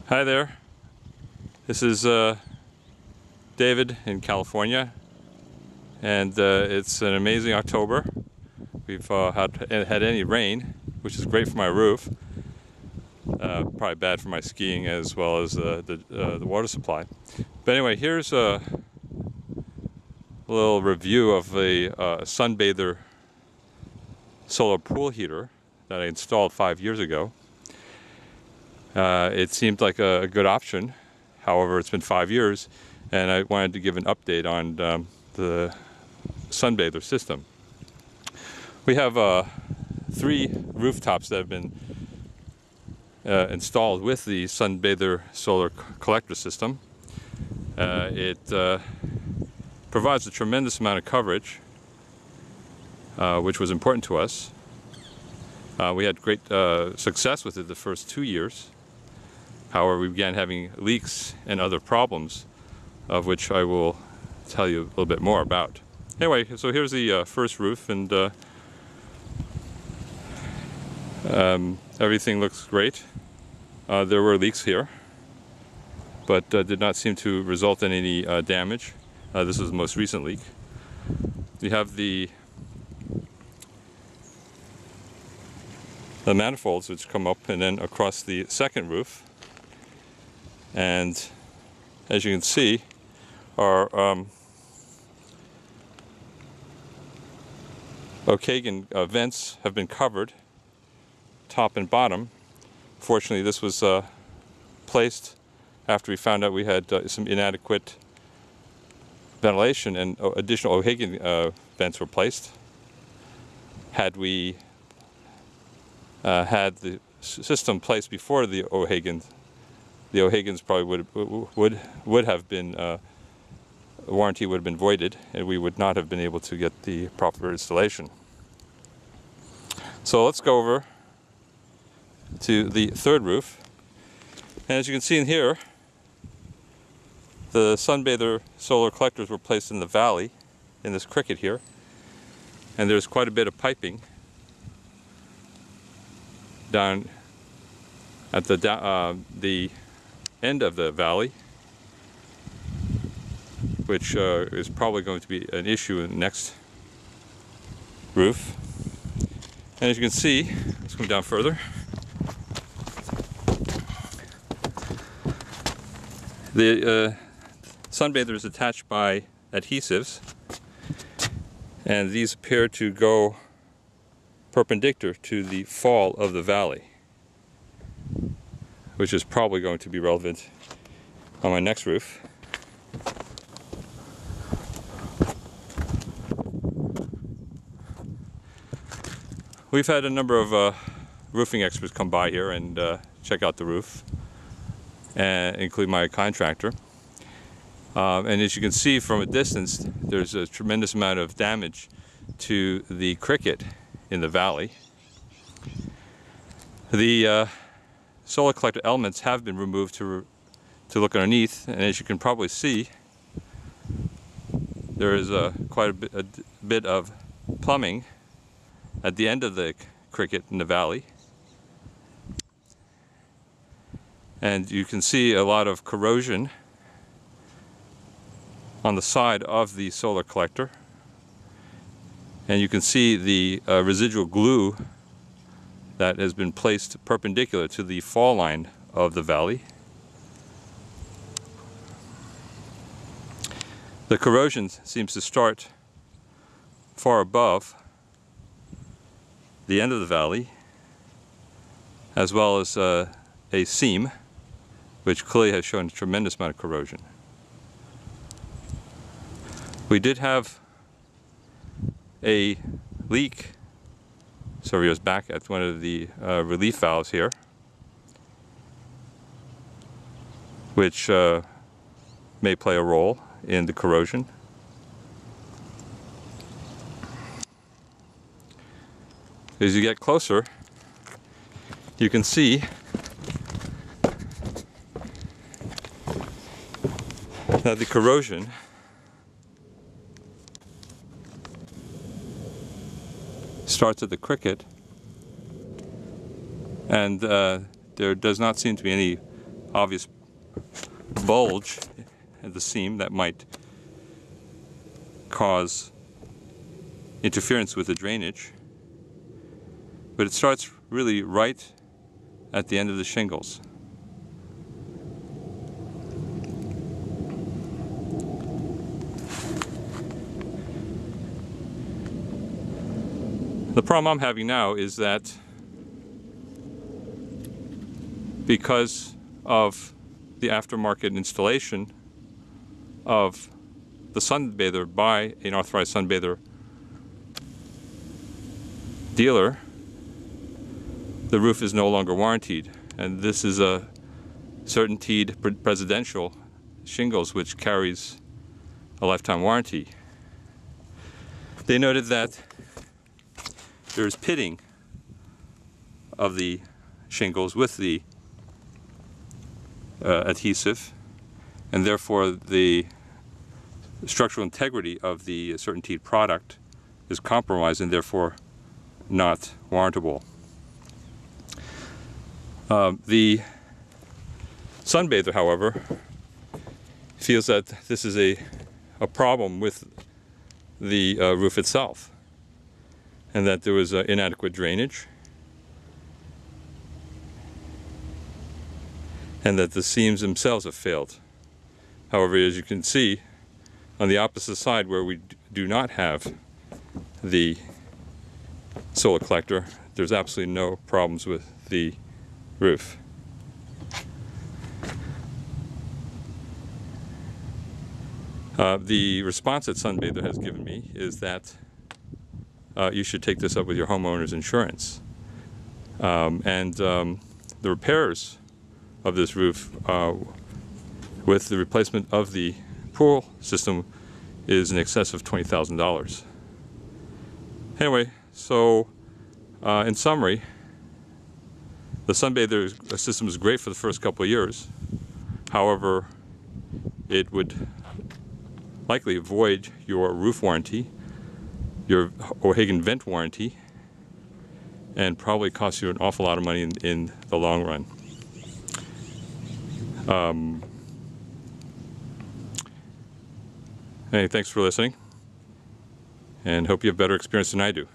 Hi there, this is David in California, and it's an amazing October. We've had any rain, which is great for my roof, probably bad for my skiing as well as the water supply. But anyway, here's a little review of the Sunbather solar pool heater that I installed 5 years ago. It seemed like a good option. However, it's been 5 years, and I wanted to give an update on the Sunbather system. We have 3 rooftops that have been installed with the Sunbather solar collector system. It provides a tremendous amount of coverage, which was important to us. We had great success with it the first 2 years. However, we began having leaks and other problems, of which I will tell you a little bit more about. Anyway, so here's the first roof, and everything looks great. There were leaks here, but did not seem to result in any damage. This is the most recent leak. We have the manifolds which come up and then across the second roof, and as you can see, our O'Hagan vents have been covered top and bottom. Fortunately, this was placed after we found out we had some inadequate ventilation, and additional O'Hagan vents were placed. Had we had the system placed before the O'Hagans probably would have been, the warranty would have been voided, and we would not have been able to get the proper installation. So let's go over to the third roof, and as you can see in here, the Sunbather solar collectors were placed in the valley, in this cricket here, and there's quite a bit of piping down at the end of the valley, which is probably going to be an issue in the next roof. And as you can see, let's come down further. The Sunbather is attached by adhesives, and these appear to go perpendicular to the fall of the valley, which is probably going to be relevant on my next roof. We've had a number of roofing experts come by here and check out the roof, including my contractor. And as you can see from a distance, there's a tremendous amount of damage to the cricket in the valley. The solar collector elements have been removed to look underneath, and as you can probably see, there is quite a bit of plumbing at the end of the cricket in the valley, and you can see a lot of corrosion on the side of the solar collector, and you can see the residual glue that has been placed perpendicular to the fall line of the valley. The corrosion seems to start far above the end of the valley, as well as a seam, which clearly has shown a tremendous amount of corrosion. We did have a leak several years back at one of the relief valves here, which may play a role in the corrosion. As you get closer, you can see that the corrosion starts at the cricket, and there does not seem to be any obvious bulge at the seam that might cause interference with the drainage, but it starts really right at the end of the shingles. The problem I'm having now is that because of the aftermarket installation of the Sunbather by an authorized Sunbather dealer, the roof is no longer warranted, and this is a certainteed presidential shingles which carries a lifetime warranty. They noted that there's pitting of the shingles with the adhesive, and therefore the structural integrity of the certainteed product is compromised and therefore not warrantable. The Sunbather, however, feels that this is a problem with the roof itself, and that there was inadequate drainage, and that the seams themselves have failed. However, as you can see, on the opposite side where we do not have the solar collector, there's absolutely no problems with the roof. The response that Sunbather has given me is that you should take this up with your homeowner's insurance. The repairs of this roof with the replacement of the pool system is in excess of $20,000. Anyway, so in summary, the Sunbather system is great for the first couple of years. However, it would likely void your roof warranty, your O'Hagan vent warranty, and probably cost you an awful lot of money in the long run. Hey, thanks for listening, and hope you have better experience than I do.